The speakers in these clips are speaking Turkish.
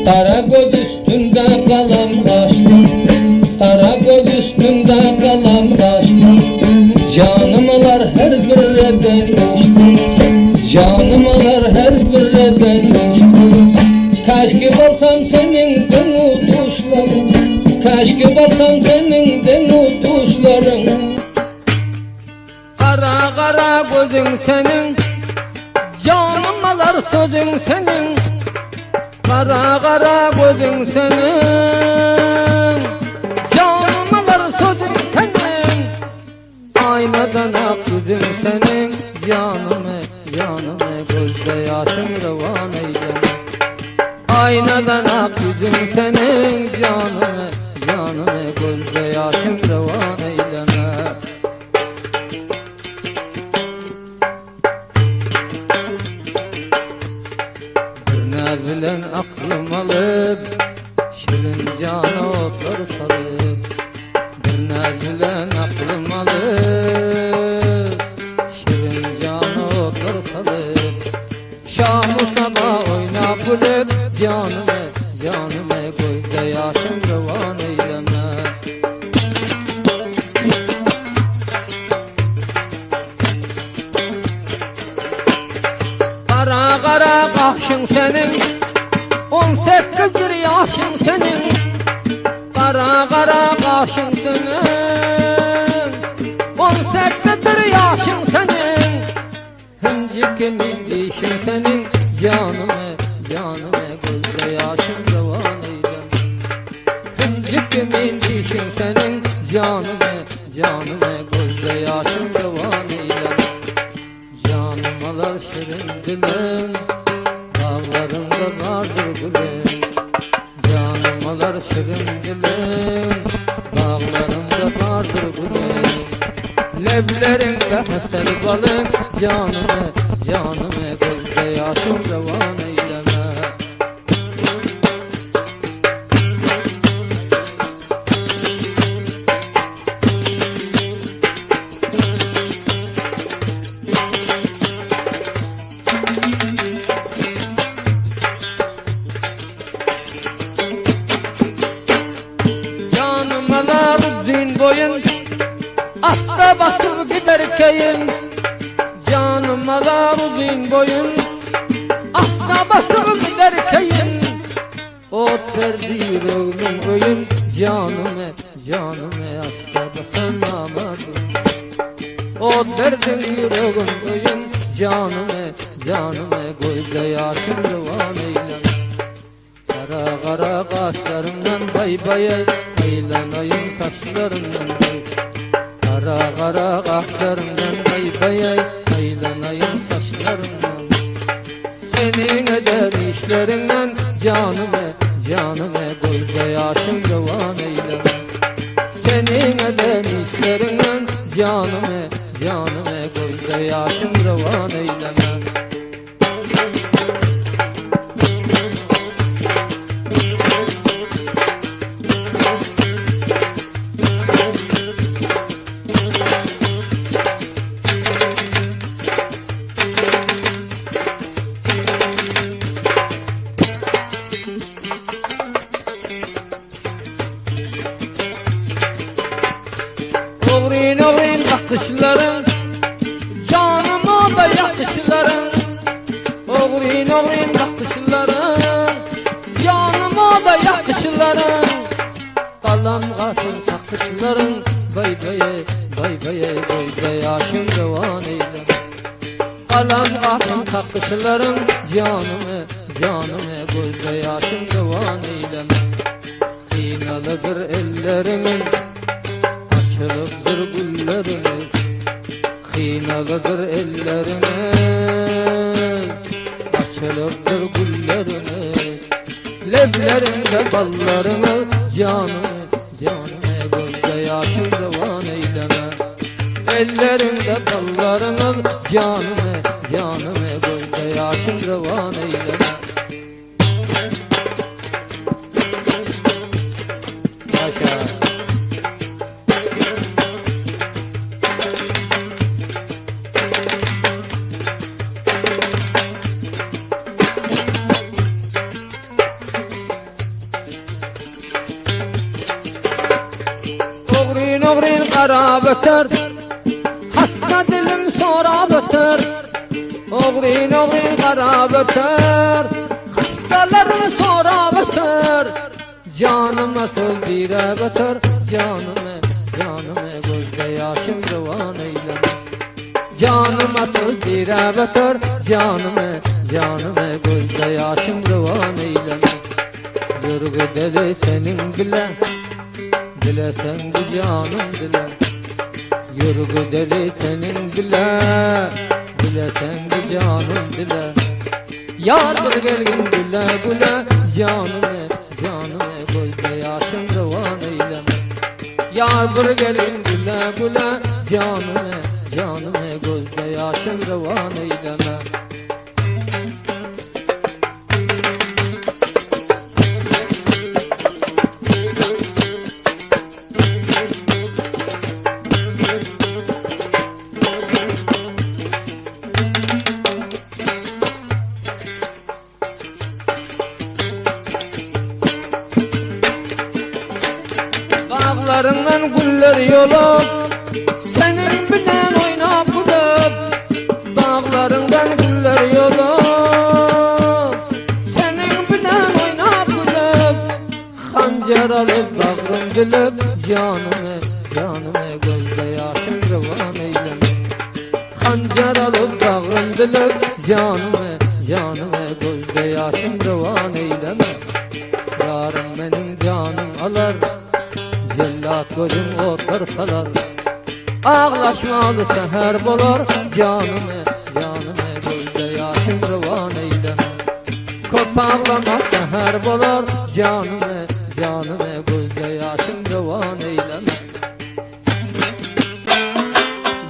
Kara göz üstünde kalan kaşlı, kara göz üstünde kalan kaşlı. Canımlar her birden içti, canımlar her birden içti. Kaşki balsam senin denuduşların, kaşki balsam senin denuduşların. Kara kara gözün senin, canımlar sözün senin. Kara kara gözün senin, canımlar sözün senin. Aynadan ak yüzün senin, canımı canımı gözde yaşın revan eyleme. Aynadan ak yüzün senin, canımı canımı gözde yaşın revan eyleme. Bir bilen aklım alıp, şirin cana otlar salıp. Bir bilen aklım alıp, şirin cana otlar salıp. Şam-ı sabah oynap bulup, canımı canımı gözde yaşım revan eyleme. Kara kara kaşın senin, 18 yaşın senin. Kara kara kaşın senin, 18 yaşın senin. Hıncıkımın dişin senin, canımı canımı gözde yaşın revan eyleme. Hıncıkımın dişin senin, canımı canımı gözde yaşın revan eyleme. Canımalar şirin dilim, dağlarında vardır gülüm. Canımalar şirin dilim, dağlarında vardır gülüm. Leblerinde hasel balım, canımı canımı gözde yaşım revan eyleme. Canımalar uzun boyun, asta basıp giderkeyin. Canımalar uzun boyun, asta basıp giderkeyin. Ot verdi yüreğimin köyün, canımı canımı asta basanamadım. Ot verdi yüreğimin köyün, canımı canımı gözde yaşım revan eyleme. Kara kara kaşlarından bay bay aylanayım taşlarından bay. Kara kara kaşlarından bay bay aylanayım taşlarından. Senin eder işlerinden, canımı canımı gözde yaşım revan eyleme. Senin eder işlerinden, canımı canımı gözde yaşım revan eyleme. Oğrin oğrin bakışların, canıma da yakışların. Oğrin oğrin bakışların, canıma da yakışların. Kalan kaşın takışların, bay bay bay bay gözde yaşım revan eyleme. Kalan kaşın takışların, canımı canımı gözde yaşım revan eyleme. Kıynalıdır ellerimin, açılıptır güllerine. Kıynalıdır ellerine, açılıptır güllerine. Leblerinde ballarını, canımı canımı gözde yaşım revan eyleme. Ellerinde ballarını, canımı canımı gözde yaşım revan eyleme. harap öter, hasta dilim sorab öter. Oğrin oğrin harap öter, hastalarını sorab öter. Canıma söz direb öter, canıma, canıma gözde yaşım rıvan eyleme. Canıma söz direb öter, canıma, canıma gözde yaşım rıvan eyleme. Yürgü deli senin bile, dile sen bu canım dile. Yürgü deli senin bile, dile sen bu canım dile. Yardır gelgin güle güle, canıma, canıma gözde yaşım rıvan eyleme. Yardır gelgin güle güle, canıma, canıma gözde yaşım rıvan eyleme. Bağlarından güller yolup, senin bilen oynap bulup. Bağlarından güller yolup, senin bilen oynap bulup. Hancar alıp bağrım gülüp, canımı, canımı gözde yaşım rıvan eyleme. Hancar alıp bağrım gülüp, canımı, canımı gözde yaşım rıvan eyleme. Yarım benim canım alar, cellat gözüm otursalar. Ağlaşmalı seher bolar, canımı, canımı gözde yaşım rıvan eyleme. Kop ağlama seher bolar, canımı, canımı gözde yaşım rıvan eyleme.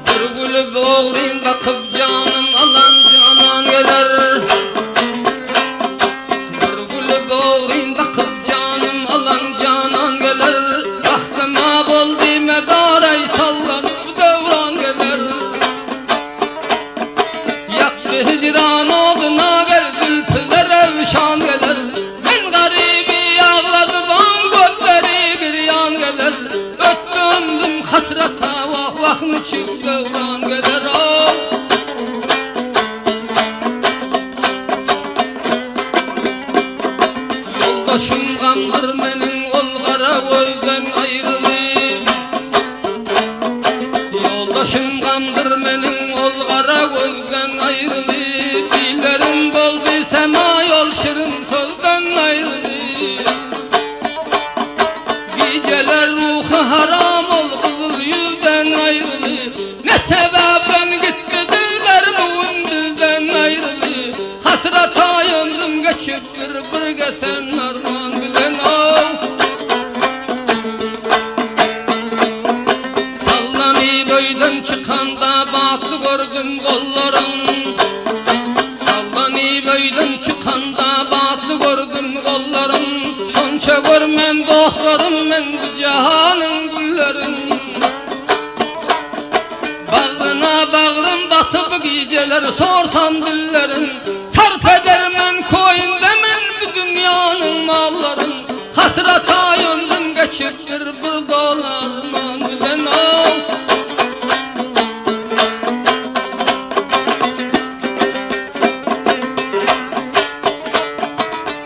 Bir gülüp oğlum bakıp canım alan canan gelir. Bir gülüp oğlum bakıp canım alan canan gelir. Baktıma boldi medaray sallanıp devran gelir. Yaktı hicran oduna gel zülfüler evşan gelir. Ben garibi ağladım an gözleri giryan gelir. Öttündüm hasrata vah vah nıçık devran gelir. Yoldaşım gamdır menin ol kara gözden ayrılıp. Yoldaşım gamdır menin ol kara gözden ayrılıp. Dillerim boldu sema yol şirin sözden ayrılıp. Geceler ruhu haram ol kızıl yüzden ayrılıp. Ne sebepten gitti diller bugün dilden ayrılıp. Hasrata yandım geçip bir gesen arman bilen av. Sallanıp öyden çıkanda batlı gördüm kollarım. Sallanıp öyden çıkanda batlı gördüm kollarım. Şonça görmen dostlarım men bu cihanın güllerim. Bağrına bağrım basıp geceler sorsam dillerin. Sarf edermen koyun demen bu dünyanın malların. Hasrata yandım geçiptir bir dolarman bilen ol.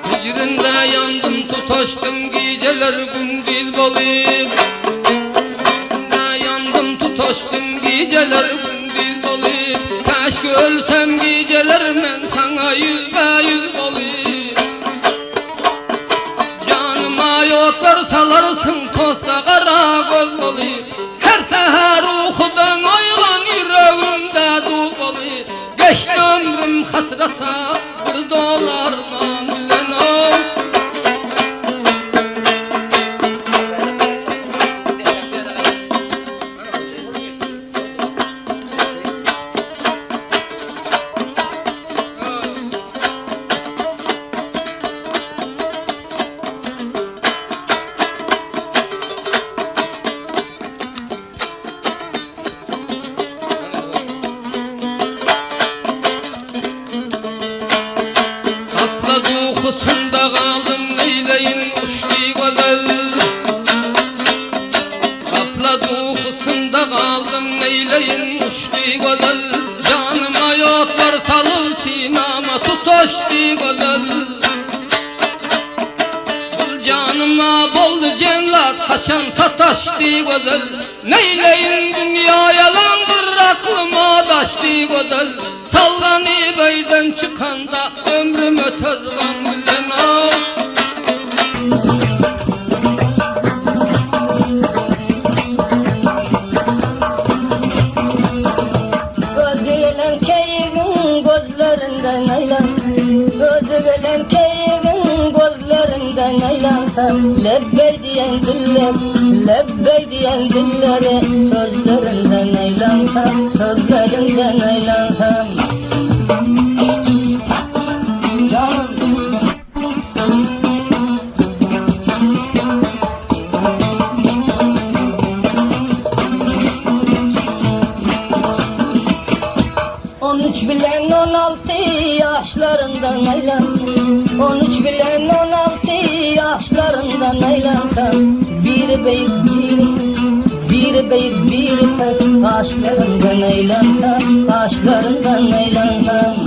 Hicrində yandım tutaştım geceler gündüz bolayıp. Yandım tutaştım geceler gündüz bolayıp. Keşke ölsem geceler men sana yüzde yüz bolayıp. Canıma yotlar salarsın tosta kara göz bolayıp. Her seher uykudan oylan yüreğimde dul bolayıp. Geçti ömrüm hasrata bir dolarman bilen ol. godal. Canıma boldu cennet kaçan sataştı godal. Neyleyin dünya yalandır aklıma daştı godal. Sallanıp öyden çıkanda ömrüm öter gam bilen ağ. Gözülen keyigin gözlerinden aylansın, gözülen keyigin gözlerinden aylansın. Lebbey diyen diller, lebbey diyen dilleri sözlerinden aylansın, sözlerinden aylansın. Canım bilen 16 yaşlarından aylansın, 13 bilen 16 yaşlarından aylansın. Biri beyik biri beyik biri pes, kaşlarından aylansın, kaşlarından aylansın.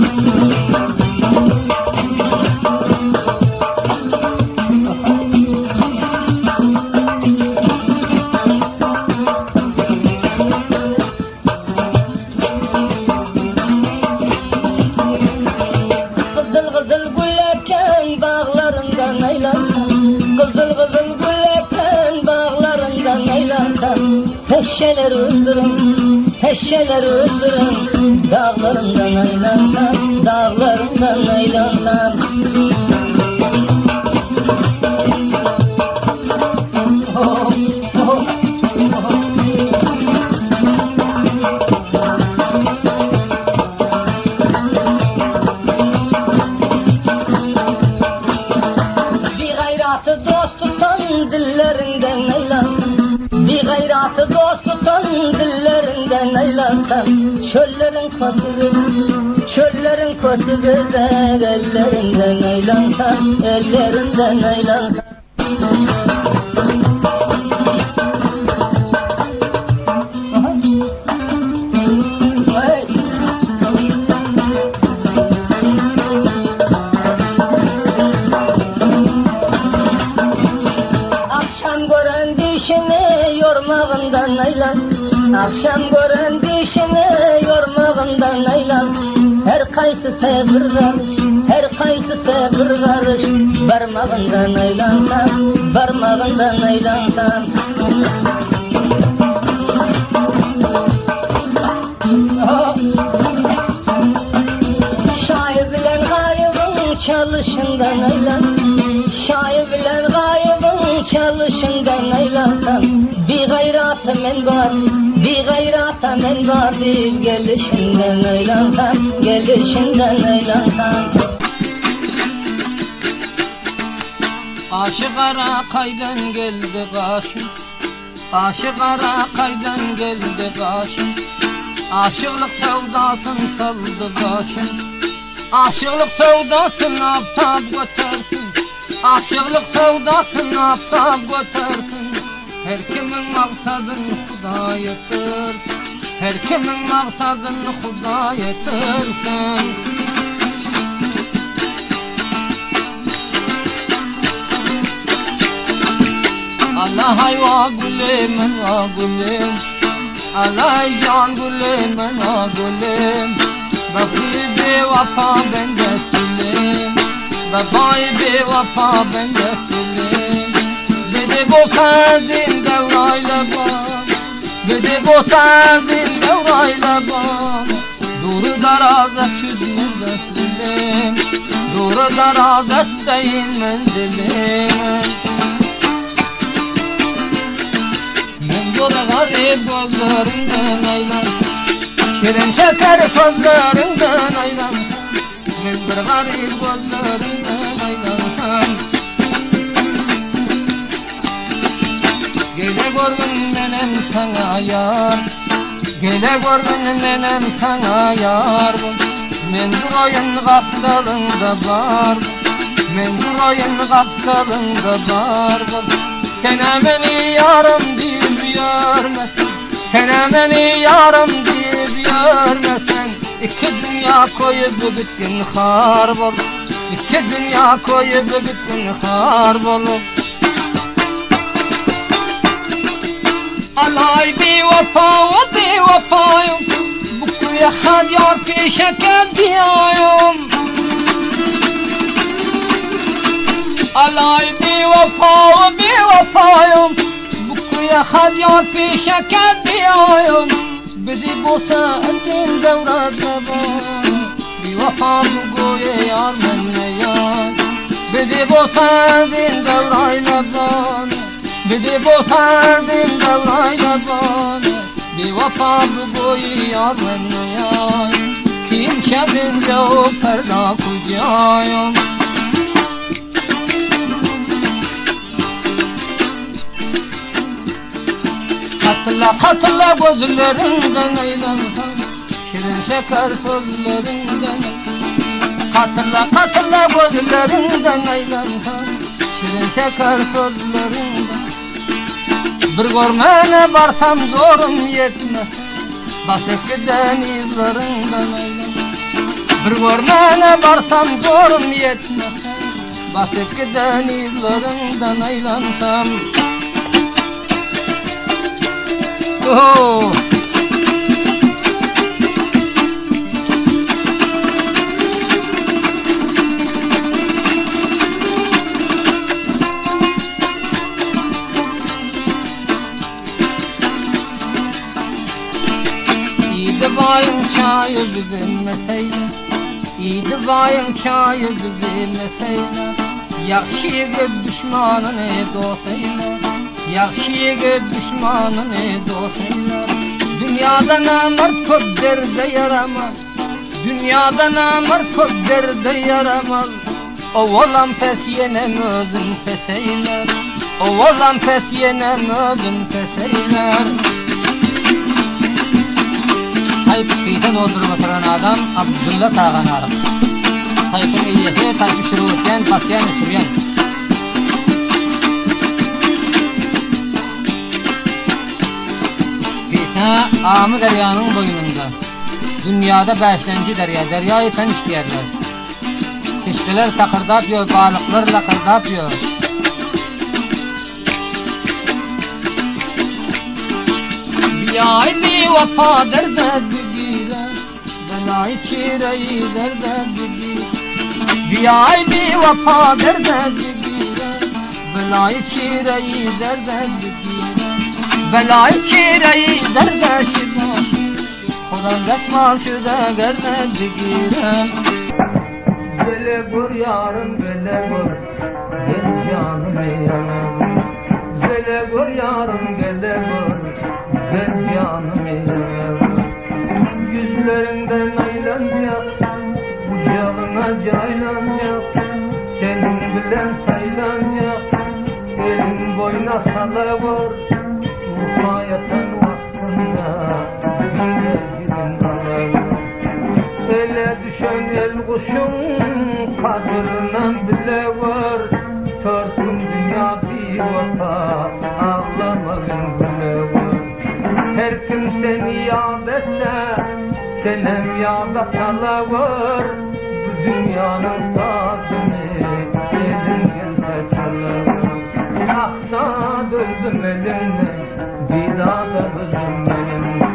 Bağlarından aylansın, kızıl kızıl gül eken bağlarından aylansın. Heşeler öldürün, heşeler öldürün, dağlarından aylansın, dağlarından aylansın. Oh, oh, oh. Dost tutan dillerinden aylansın, bir gayratı dost tutan dillerinden aylansın. Çöllerin koşuğu da ellerinden aylansın, ellerinden aylansın. Akşam gören dişini yormağından aylansın, akşam gören dişini yormağından aylansın. Her kaysı sabır varış, her kaysı sabır varış, barmağından aylansın, barmağından aylansın. Şair bilen gaybın çalışından aylansın, şair bilen gaybın çalışından aylansın. Bir gayrata men var, bir gayrata men var deyip gelişinden aylansın, gelişinden aylansın. Aşık ara kaydan geldi başım, aşık ara kaydan geldi başım. Aşıklık sevdasını saldı başım, aşıklık sevdasını aptab götürsün, aşıklık sevdasını aptab götürsün. Her kimin maksadını Huda yetirsin, her kimin maksadını Huda yetirsin. Allah hayva gülüm, ha gülüm, Allah can gülüm, ha gülüm. Babayı bevafa ben de silim, babayı bevafa ben de silim. Bedi bolsa zindevrayla bak, bedi bolsa zindevrayla bak. Duru daraz süzme de silim, duru daraz isteyin menzilim. Garip gözlerinden aylansın, şirin şeker sözlerinden aylansın. Ben bir garip gözlerinden aylansın. Gele görgün menem sana yar, gele görgün menem sana yar. Men durayın kaptalında var, men durayın kaptalında var. Sen beni yarım deyip görmesen, sen beni yarım deyip görmesen, iki dünya koyup bitkin har bol. İki dünya koyup bütün har bolup Alay bir vefa ve bir vefayım Bu kuya hadyar peşeke diyayım Alay bir vefa ve bir vefayım Bu kuya hadyar peşeke diyayım Bizi bosa etin devratla bana Bir vefa bu goye yar menne yar Bizi bosa etin devrayla bana Bizi bosa etin devrayla bana Bir vefa bu goye yar menne yar Kim şebimle o perda kucayım Katla katla gözlerinden eylansam Şirin şeker sözlerinden Katla katla gözlerinden eylansam Şirin şeker sözlerinden Bir görmene varsam zorum yetmez Basık denizlerinden eylansam Bir görmene varsam zorum yetmez Basık denizlerinden eylansam Oh. İydi bayım çayı bizim mesele İydi bayım çayı bizim mesele Yaxşı yigit düşmanını dost eyler Yaxşı yigit düşmanını dost eyler Dünyada namert köp derde yaramaz Dünyada namert köp derde yaramaz Oğlan pes yenem özün pes eyler Oğlan pes yenem özün pes eyler Tayyip pide doldurup oturan adam Abdullah Tağan Arık Tayyip'in iyisi Tayyip şururken basyan uçuryan Ağamı deryanın boynunda Dünyada beşlenci derya Deryayı fen işleyerler Kişiler takırdap yiyor Balıklar lakırdap yiyor Bir ay bir vefa derde bigire Belayı çireyi derde bigire Bir ay bir vefa derde bigire Belayı çireyi derde bigire Belayı çireyi derde şida Kudan geçmal şuda gerne bigire Bele gur yarım bele gur Gel canım yanım Bele gur yarım bele gur Gel canım yanım Yüzlerinden aylanacak Kucağına caylanacak Senin bilen saylanacak Elin boyuna salavur Ufayatan vaktında Güzel alır Ele düşen el kuşun Kadırından bile var Tortum dünya bir vata Ağlamadın bile var Her kim seni yad etse Senem yada salavur Bu dünyanın sazını Elin gelse çalavur Akta döndüm eline Bir daha da bölüm benim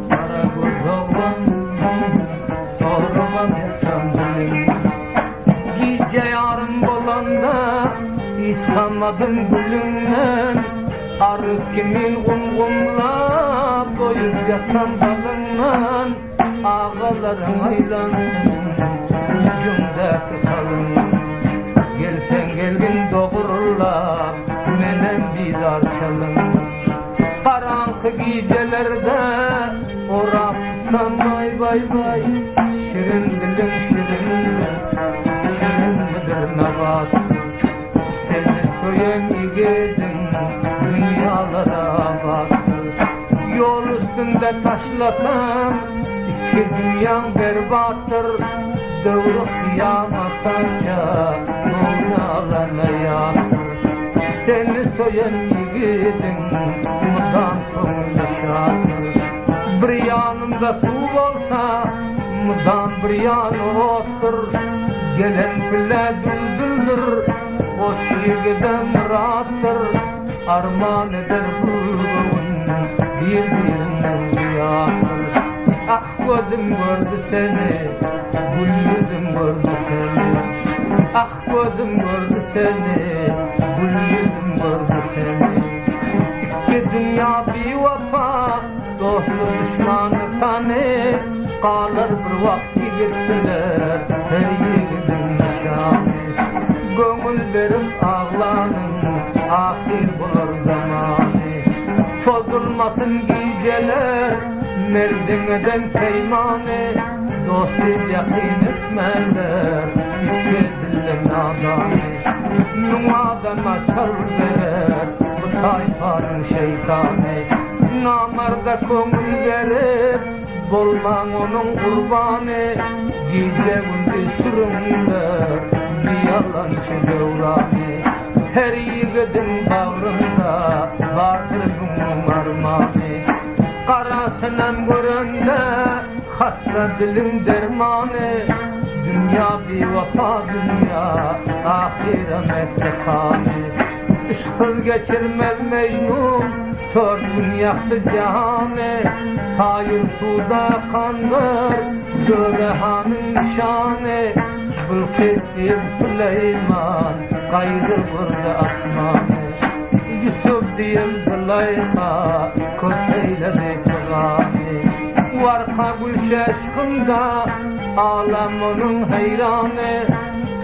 Kara göz oğlan Sorma desem benim Gece yarın bolanda İstamadım gülümden Arık kimin kumkumla Doyup yasan dalından Ağaların aylansın Yüzümdeki kalın Gelsen gelgin doğurlar Menem bizar çalın Karanlık gecelerde Ora tutsam bay bay bay Şirin dilim şirin Şirin midir nabat Seni soyan yiğidin Dünyalara bak Yol üstünde taşlasam İki dünyam berbattır Doğru kıyamataca Mevlana yaktır Seni soyan yiğidin Mudan konu yaşatır Bir yanımda su olsa Mudan bir yanı otur gelen file düldüldür, o çirgide murattır, armağan eder bulgun, birbirinden rüyadır. Ah gözüm gördü seni, gül yüzüm gördü seni. Ah gözüm gördü seni, gül yüzüm gördü seni. İki dünya bir vefa, dostlu düşmanı tanı, kalır bir vakti gittiler, her yiğidin nişanı. Gönül verip ağlanın, ahir bulur zamanı. Bozulmasın geceler, merdineden peymanı, dostu yakin etmeler, içmediler nadanı. Numadan açar verer, bu tayfanın şeytanı. Namarda kömür verir, bolman onun kurbanı. Gece gündüz sürünler, bir yalancı devranı. Her yiğidin bağrında vardır bunun armağanı. Kara senem görende hasta dilin dermanı. Dünya bir vefa dünya, ahiremette kanı. Işkıl geçirmez Mecnun, tördün yaktı cihanı. Tayir suda kandır, Zörehan'ın şanı. Bülkis diye Süleyman, gayrı vurdu asmanı. Yusuf diye Züleyha, köteyledi kıranı. Varka gül şaşkında, alem onun hayranı.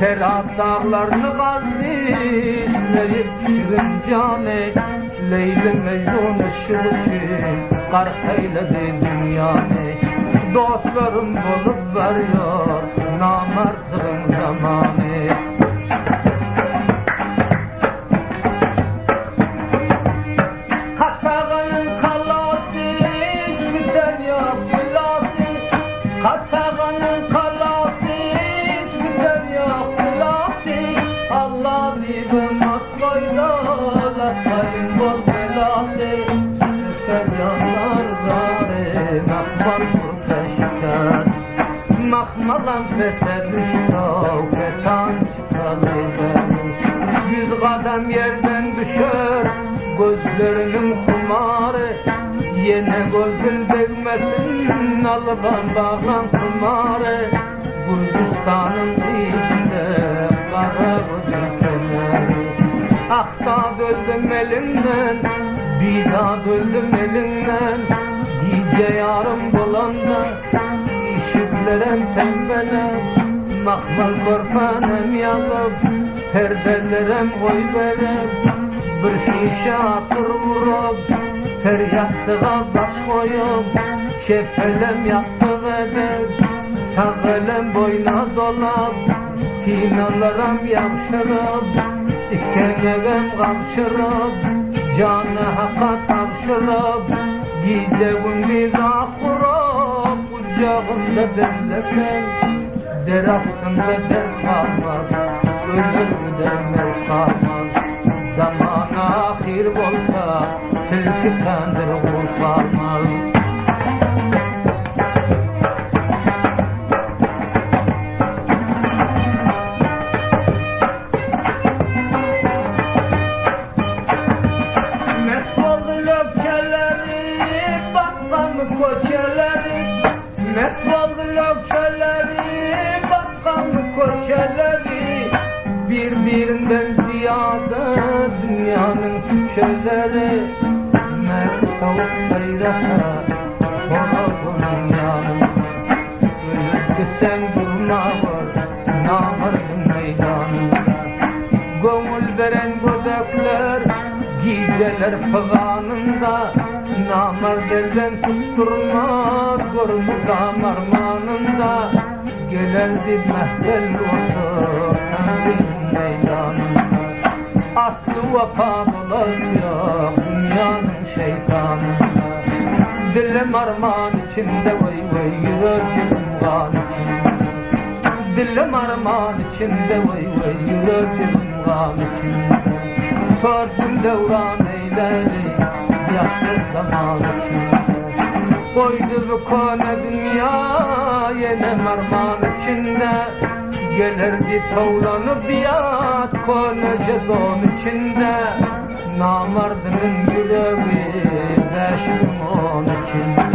Ferhat dağlarını kazmış, neyip şirin canı. Leyli Mecnun ışığı, gark eyledi dünyanı. Dostlarım bulup veriyor, namertlerin zamanı. Katağanın kalası, hiçbirden yok silası. Katağanın kalası, hiçbirden yok silası. Allah dibim atlayda, lakayın bol belası. Öter yanlar zare, nakbal kurpeşker. Mahmalan fesermiştav, fetan çıkalı beni. 100 kadem yerden düşer, gözlerinin kumarı. Yine gözün değmesin, alıban bağlan kumarı. Gürcistan'ın içinde, kara gözün kenarı. Ahtad öldüm elimden, bidat öldüm elimden. Gece yarım bulanda, işitlerem tembelem. Mahmal korfanem yanıp, perdelerem koy verem. Bir şişe atır vurup, feryattığa baş koyup. Şeffelem yastık eder, sağelem boyna dolap. Sinelerim yakşırıp, İkenegem kamşırıp, canı haka tavşırıp. Gece gündüz ahırıp, kucağımda derlesen. Der aslında der kalmaz, ölür gider kalmaz. Zaman ahir olsa, tilkidendir kurtarmaz. Birbirinden ziyade dünyanın köşeleri. Mert tavuk sayrata, horozunun yanında. Ölüp sen durma var, namırdın meydanında. Gönül veren gödekler, geceler fıganında. Namard elden tutturmaz, gormuzan armanında. Gelerdi mehtel otur, Tanrı'nın meydanında. Aslı vefa bulaşıyor, dünyanın şeytanında. Dilim armağan içinde, vay vay yüreğim gan içinde. Dilim armağan içinde, vay vay yüreğim gan içinde. Sordum devran eyleri, yaktı zaman içinde. Koydu bu kone dünya, yine armağan içinde. Gelirdi tavlanıp biat konu cezon içinde. Namardının yüreği beşimon içinde.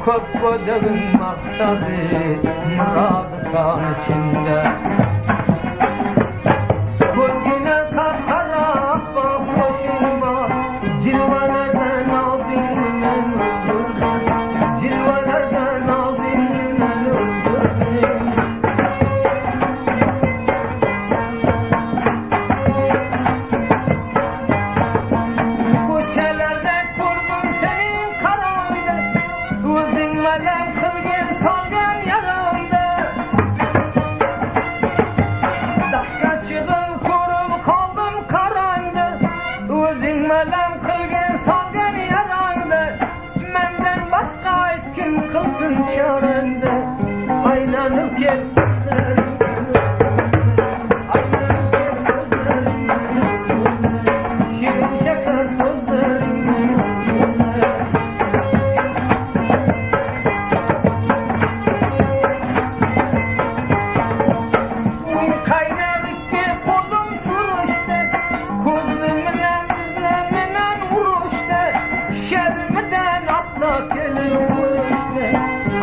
Köp gödeğin maksadı muradı kan içinde. Kulgine kapkara bak boşuma, cilvelerden aldın men öldürdün. Cilvelerden aldın men öldürdün. Koçelerde kurdum senin karandı, öldürmeden kılgın salgan yarandı. Dakika çıdım kurup kaldım karandı, öldürmeden kılgın salgan yarandı. Menden başka kim kılsın çarandı, aylanıp gitti.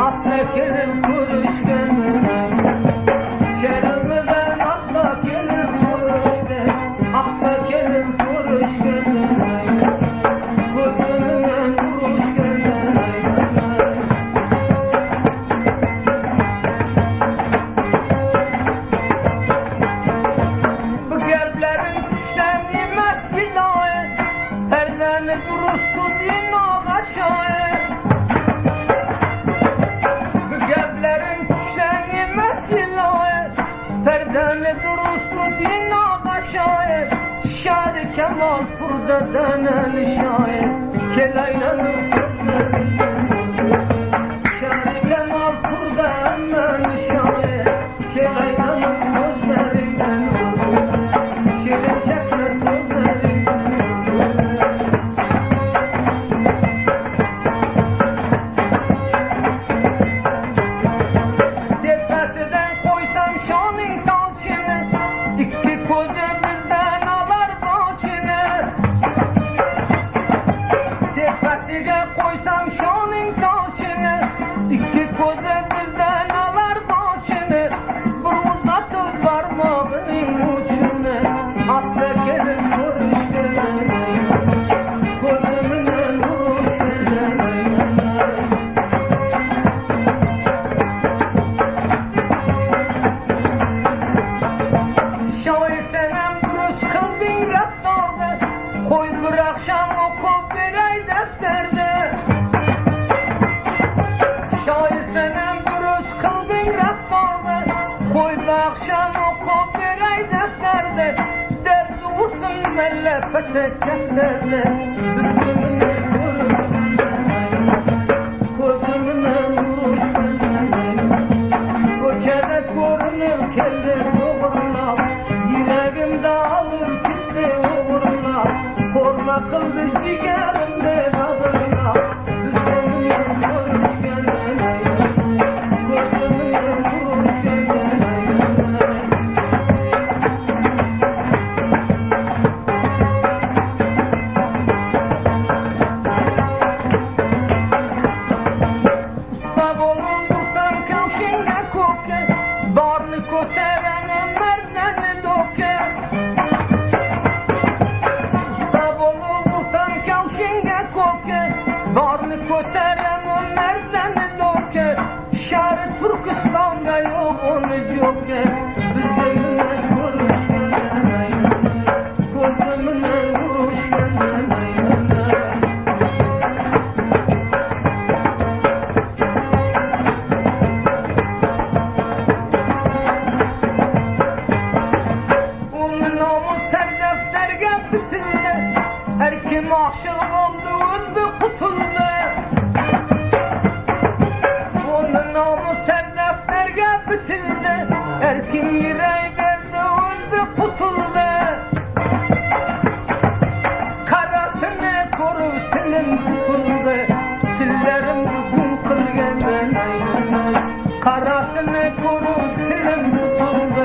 Asla gelir kuruş gelmez. Şerimden asla gelir kuruş gelmez. Asla gelir kuruş gelmez. Gözümden kuruş gelmez. Bu kalplerin düşlenmez bilahi. Perdeni durustu din ağaçağı. Perdeni durustu din ağaçağı. Şar Kemal burada denen şair. Kelaylanır gözlerim. Şar Kemal burada denen şair. Kelaylanır gözlerimden. Şirin şekler sözlerimden. Tepesinden koysam şanın kalçını, İki koca bizden alar başını. Tepesine koysam şanın kalçını, İki koca bizden alar başını. Bir uzatır parmağının ucunu, hasta gelir kuruş gelir. Gözümden kuruş gelir. Şair senem duruş kıldın raftarda, koy bir akşam okup verey defterde. Şair senem duruş kıldın raftarda, koy bir akşam okup verey defterde. Derdi olsun mellefet defterde. Gözümden kuruş gözümden kuruş Koçede korunur kelle doğurlar. Yüreğimde alır gitti uğurlar. Korna kıldı ciğerimde radırlar. Gözümden kuruş gelmez. Gözümden kuruş gelmez. Usta bulundursan kavşinle koke, barını koteren ömerden doke. Usta bulundursan kavşinle koke, barını koteren ömerden doke. Şarı Türkistan'da yok onu joke. Gözümden kuruş gelmez. Gözümden kuruş gelmez. Onun namus her defterge bitildi. Her kim aşık oldu öldü kutuldu. Onun namus her defterge bitildi. Her kim yüreği verdi öldü kutuldu. Karasını koru tilim tutuldu. Tillerim bugün kıl gelmez. Karasını koru tilim tutuldu.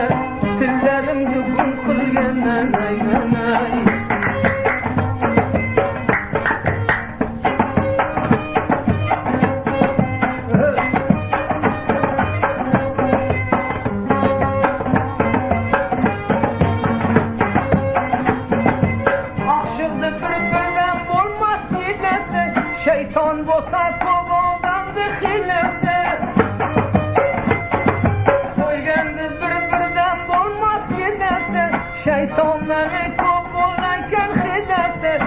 kılgenen ayganay. Akşıldı bir-birden olmaz dilese, şeytan bolsa kovaldandı hilese. Koygandı bir-birden olmaz dilese, şeytanları kovalarken hilese.